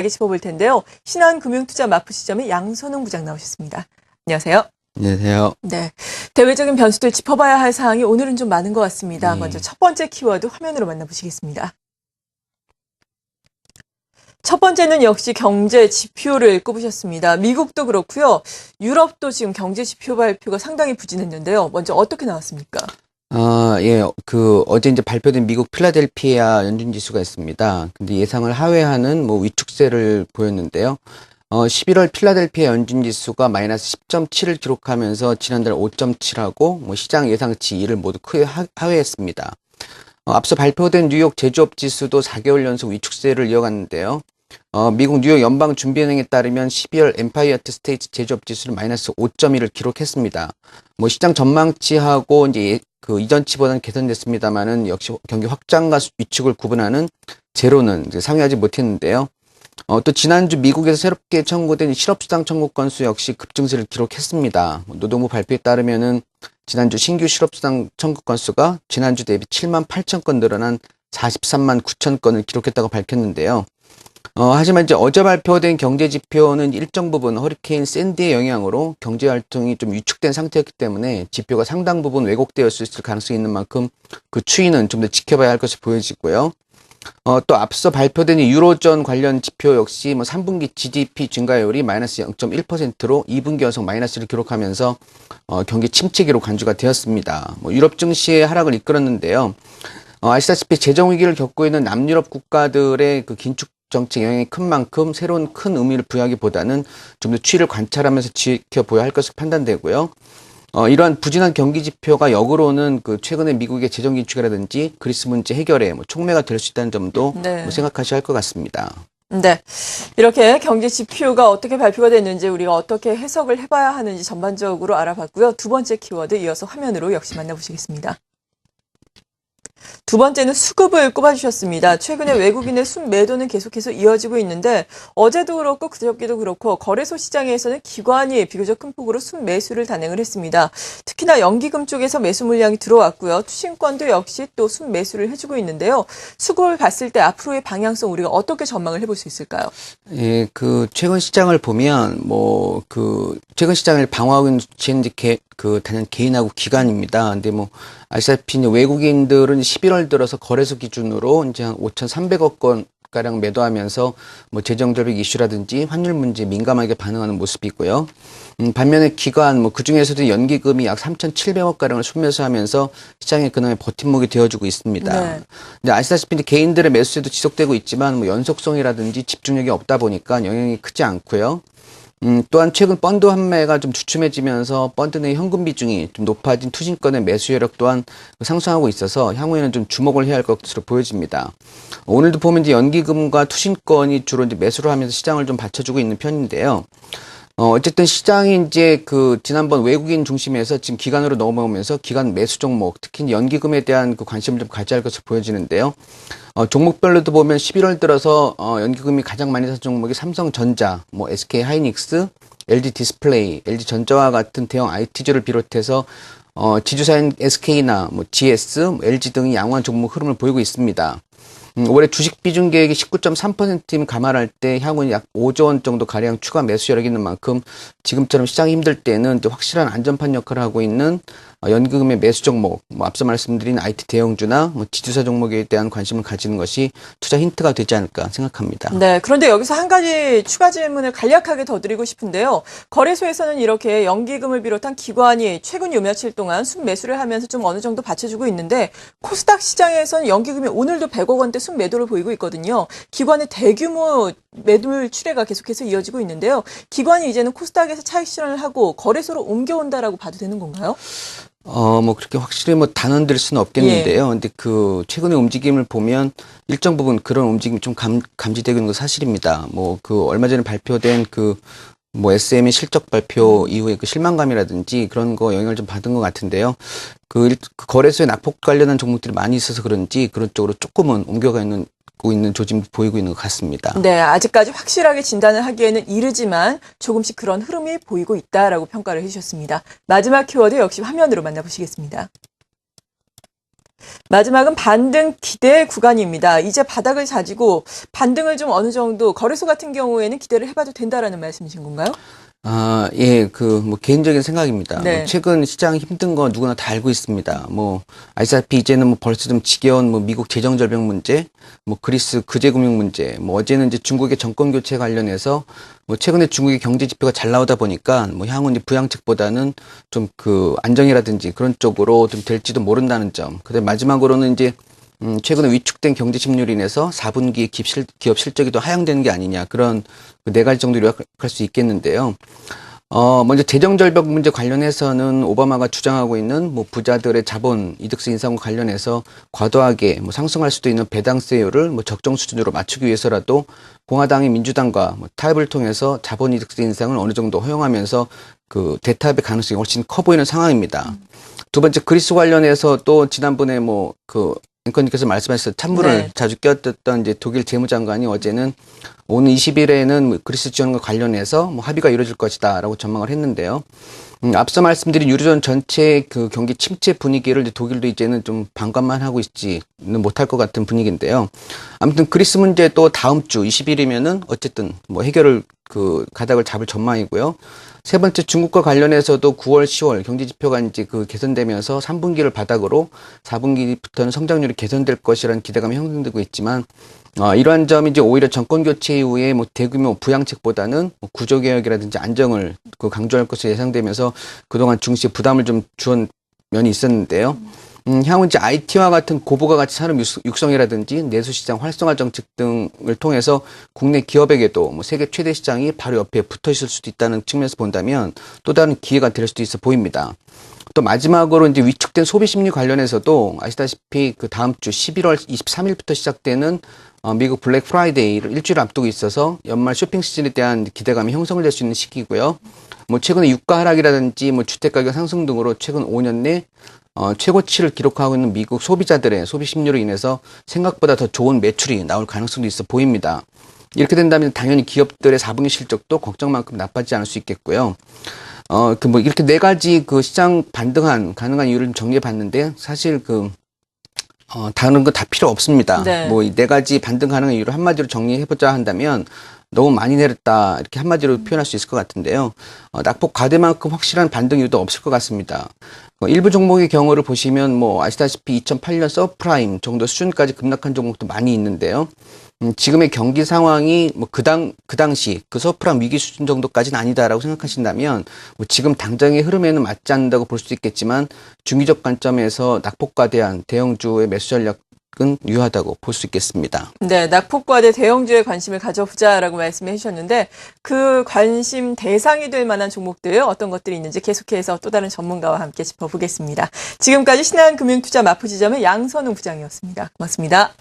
짚어볼 텐데요. 신한금융투자 마포시점의 양선웅 부장 나오셨습니다. 안녕하세요. 안녕하세요. 네, 대외적인 변수들 짚어봐야 할 사항이 오늘은 좀 많은 것 같습니다. 먼저 첫 번째 키워드 화면으로 만나보시겠습니다. 첫 번째는 역시 경제 지표를 꼽으셨습니다. 미국도 그렇고요. 유럽도 지금 경제 지표 발표가 상당히 부진했는데요. 먼저 어떻게 나왔습니까? 어제 이제 발표된 미국 필라델피아 연준 지수가 있습니다. 근데 예상을 하회하는 위축세를 보였는데요. 11월 필라델피아 연준 지수가 마이너스 10.7을 기록하면서 지난달 5.7하고 시장 예상치 2를 모두 크게 하회했습니다. 앞서 발표된 뉴욕 제조업 지수도 4개월 연속 위축세를 이어갔는데요. 미국 뉴욕 연방준비은행에 따르면 12월 엠파이어 스테이트 제조업 지수는 마이너스 5.1을 기록했습니다. 시장 전망치하고 이제 이전치보다는 개선됐습니다만은 역시 경기 확장과 위축을 구분하는 제로는 상회하지 못했는데요. 또 지난주 미국에서 새롭게 청구된 실업수당 청구 건수 역시 급증세를 기록했습니다. 노동부 발표에 따르면은 지난주 신규 실업수당 청구 건수가 지난주 대비 7만 8천 건 늘어난 43만 9천 건을 기록했다고 밝혔는데요. 하지만 이제 어제 발표된 경제 지표는 일정 부분 허리케인 샌디의 영향으로 경제 활동이 좀 위축된 상태였기 때문에 지표가 상당 부분 왜곡되었을 가능성이 있는 만큼 그 추이는 좀 더 지켜봐야 할 것으로 보여지고요. 또 앞서 발표된 유로존 관련 지표 역시 3분기 GDP 증가율이 마이너스 0.1%로 2분기 연속 마이너스를 기록하면서 경기 침체 기록 간주가 되었습니다. 유럽 증시의 하락을 이끌었는데요. 아시다시피 재정 위기를 겪고 있는 남유럽 국가들의 그 긴축 정책 영향이 큰 만큼 새로운 큰 의미를 부여하기보다는 좀 더 추이를 관찰하면서 지켜보아야 할 것으로 판단되고요. 이러한 부진한 경기 지표가 역으로는 최근에 미국의 재정 긴축이라든지 그리스 문제 해결에 촉매가 될 수 있다는 점도 생각하셔야 할 것 같습니다. 네, 이렇게 경제 지표가 어떻게 발표가 됐는지 우리가 어떻게 해석을 해봐야 하는지 전반적으로 알아봤고요. 두 번째 키워드 이어서 화면으로 역시 만나보시겠습니다. 두 번째는 수급을 꼽아주셨습니다. 최근에 외국인의 순매도는 계속해서 이어지고 있는데 어제도 그렇고 그저께도 그렇고 거래소 시장에서는 기관이 비교적 큰 폭으로 순매수를 단행을 했습니다. 특히나 연기금 쪽에서 매수 물량이 들어왔고요. 투신권도 역시 또 순매수를 해주고 있는데요. 수급을 봤을 때 앞으로의 방향성 우리가 어떻게 전망을 해볼 수 있을까요? 예, 최근 시장을 보면 최근 시장을 방어하고 있는 단연 개인하고 기관입니다. 근데 아시다시피 외국인들은 11월 들어서 거래소 기준으로 이제 한 5,300억 건 가량 매도하면서 재정 절벽 이슈라든지 환율 문제에 민감하게 반응하는 모습이 있고요. 반면에 기관 그 중에서도 연기금이 약 3,700억 가량을 순매수하면서 시장의 그나마 버팀목이 되어주고 있습니다. 네. 근데 아시다시피 개인들의 매수세도 지속되고 있지만 연속성이라든지 집중력이 없다 보니까 영향이 크지 않고요. 또한 최근 펀드 환매가 좀 주춤해지면서 펀드 내 현금 비중이 좀 높아진 투신권의 매수 여력 또한 상승하고 있어서 향후에는 좀 주목을 해야 할 것으로 보여집니다. 오늘도 보면 이제 연기금과 투신권이 주로 이제 매수를 하면서 시장을 좀 받쳐주고 있는 편인데요. 어쨌든 시장이 이제 지난번 외국인 중심에서 지금 기관으로 넘어오면서 기관 매수 종목, 특히 연기금에 대한 관심을 좀 가져야 할 것으로 보여지는데요. 종목별로도 보면 11월 들어서 연기금이 가장 많이 산 종목이 삼성전자, SK 하이닉스, LG 디스플레이, LG 전자와 같은 대형 IT주를 비롯해서 지주사인 SK나 GS, LG 등이 양호한 종목 흐름을 보이고 있습니다. 올해 주식 비중 계획이 19.3%임 감안할 때 향후는 약 5조 원 정도 가량 추가 매수 여력이 있는 만큼 지금처럼 시장이 힘들 때는 확실한 안전판 역할을 하고 있는 연기금의 매수 종목, 앞서 말씀드린 IT 대형주나 지주사 종목에 대한 관심을 가지는 것이 투자 힌트가 되지 않을까 생각합니다. 네, 그런데 여기서 한 가지 추가 질문을 간략하게 더 드리고 싶은데요. 거래소에서는 이렇게 연기금을 비롯한 기관이 최근 요 며칠 동안 순매수를 하면서 좀 어느 정도 받쳐주고 있는데 코스닥 시장에서는 연기금이 오늘도 100억 원대 순매도를 보이고 있거든요. 기관의 대규모 매물 출회가 계속해서 이어지고 있는데요. 기관이 이제는 코스닥에서 차익 실현을 하고 거래소로 옮겨온다라고 봐도 되는 건가요? 그렇게 확실히 단언될 수는 없겠는데요. 근데 최근의 움직임을 보면 일정 부분 그런 움직임이 좀 감지되고 있는 건 사실입니다. 얼마 전에 발표된 SM의 실적 발표 이후에 실망감이라든지 그런 거 영향을 좀 받은 것 같은데요. 거래소에 낙폭 관련한 종목들이 많이 있어서 그런지 그런 쪽으로 조금은 옮겨가 있는 조짐도 보이고 있는 것 같습니다. 네, 아직까지 확실하게 진단을 하기에는 이르지만 조금씩 그런 흐름이 보이고 있다라고 평가를 해주셨습니다. 마지막 키워드 역시 화면으로 만나보시겠습니다. 마지막은 반등 기대 구간입니다. 이제 바닥을 다지고 반등을 좀 어느 정도 거래소 같은 경우에는 기대를 해봐도 된다라는 말씀이신 건가요? 예, 뭐, 개인적인 생각입니다. 네. 뭐 최근 시장 힘든 거 누구나 다 알고 있습니다. 뭐, 아시다시피 이제는 뭐 벌써 좀 지겨운 뭐 미국 재정 절벽 문제, 뭐 그리스 구제 금융 문제, 뭐 어제는 이제 중국의 정권 교체 관련해서 뭐 최근에 중국의 경제 지표가 잘 나오다 보니까 뭐 향후 이제 부양책보다는 좀 안정이라든지 그런 쪽으로 좀 될지도 모른다는 점. 그다음에 마지막으로는 이제 최근에 위축된 경제 침률로 인해서 4분기 기업 실적이 더 하향되는 게 아니냐, 그런 네 가지 정도 요약할 수 있겠는데요. 먼저 재정 절벽 문제 관련해서는 오바마가 주장하고 있는 뭐 부자들의 자본 이득세 인상과 관련해서 과도하게 뭐 상승할 수도 있는 배당세율을 뭐 적정 수준으로 맞추기 위해서라도 공화당이 민주당과 뭐 타협을 통해서 자본 이득세 인상을 어느 정도 허용하면서 대타협의 가능성이 훨씬 커 보이는 상황입니다. 두 번째, 그리스 관련해서 또 지난번에 앵커님께서 말씀하셨던 찬물을 네. 자주 끼얹었던 이제 독일 재무장관이 어제는 오는 20일에는 그리스 지원과 관련해서 뭐 합의가 이루어질 것이다라고 전망을 했는데요. 앞서 말씀드린 유로존 전체 경기 침체 분위기를 이제 독일도 이제는 좀 방관만 하고 있지는 못할 것 같은 분위기인데요. 아무튼 그리스 문제 또 다음 주 20일이면은 어쨌든 뭐 해결을 가닥을 잡을 전망이고요. 세 번째, 중국과 관련해서도 9월, 10월 경제 지표가 이제 개선되면서 3분기를 바닥으로 4분기부터는 성장률이 개선될 것이라는 기대감이 형성되고 있지만, 이러한 점이 이제 오히려 정권 교체 이후에 뭐 대규모 부양책보다는 뭐 구조개혁이라든지 안정을 강조할 것으로 예상되면서 그동안 증시에 부담을 좀 주은 면이 있었는데요. 향후 이제 IT와 같은 고부가 가치 산업 육성이라든지 내수시장 활성화 정책 등을 통해서 국내 기업에게도 뭐 세계 최대 시장이 바로 옆에 붙어 있을 수도 있다는 측면에서 본다면 또 다른 기회가 될 수도 있어 보입니다. 또 마지막으로 이제 위축된 소비 심리 관련해서도 아시다시피 다음 주 11월 23일부터 시작되는 미국 블랙 프라이데이를 일주일 앞두고 있어서 연말 쇼핑 시즌에 대한 기대감이 형성될 수 있는 시기고요. 뭐 최근에 유가 하락이라든지 뭐 주택 가격 상승 등으로 최근 5년 내 최고치를 기록하고 있는 미국 소비자들의 소비 심리로 인해서 생각보다 더 좋은 매출이 나올 가능성도 있어 보입니다. 이렇게 된다면 당연히 기업들의 4분기 실적도 걱정만큼 나빠지지 않을 수 있겠고요. 이렇게 네 가지 시장 반등한 가능한 이유를 정리해 봤는데, 사실 다른 거 다 필요 없습니다. 네. 뭐 이 네 가지 반등 가능한 이유를 한마디로 정리해보자 한다면, 너무 많이 내렸다, 이렇게 한마디로 표현할 수 있을 것 같은데요. 낙폭 과대만큼 확실한 반등 이유도 없을 것 같습니다. 일부 종목의 경우를 보시면 뭐 아시다시피 2008년 서프라임 정도 수준까지 급락한 종목도 많이 있는데요. 지금의 경기 상황이 뭐 그 당시 서프라임 위기 수준 정도까지는 아니다라고 생각하신다면 뭐 지금 당장의 흐름에는 맞지 않는다고 볼 수도 있겠지만, 중기적 관점에서 낙폭과대한 대형주의 매수 전략은 유효하다고 볼 수 있겠습니다. 네, 낙폭과대 대형주에 관심을 가져보자라고 말씀해 주셨는데, 그 관심 대상이 될 만한 종목들 어떤 것들이 있는지 계속해서 또 다른 전문가와 함께 짚어보겠습니다. 지금까지 신한금융투자 마포지점의 양선웅 부장이었습니다. 고맙습니다.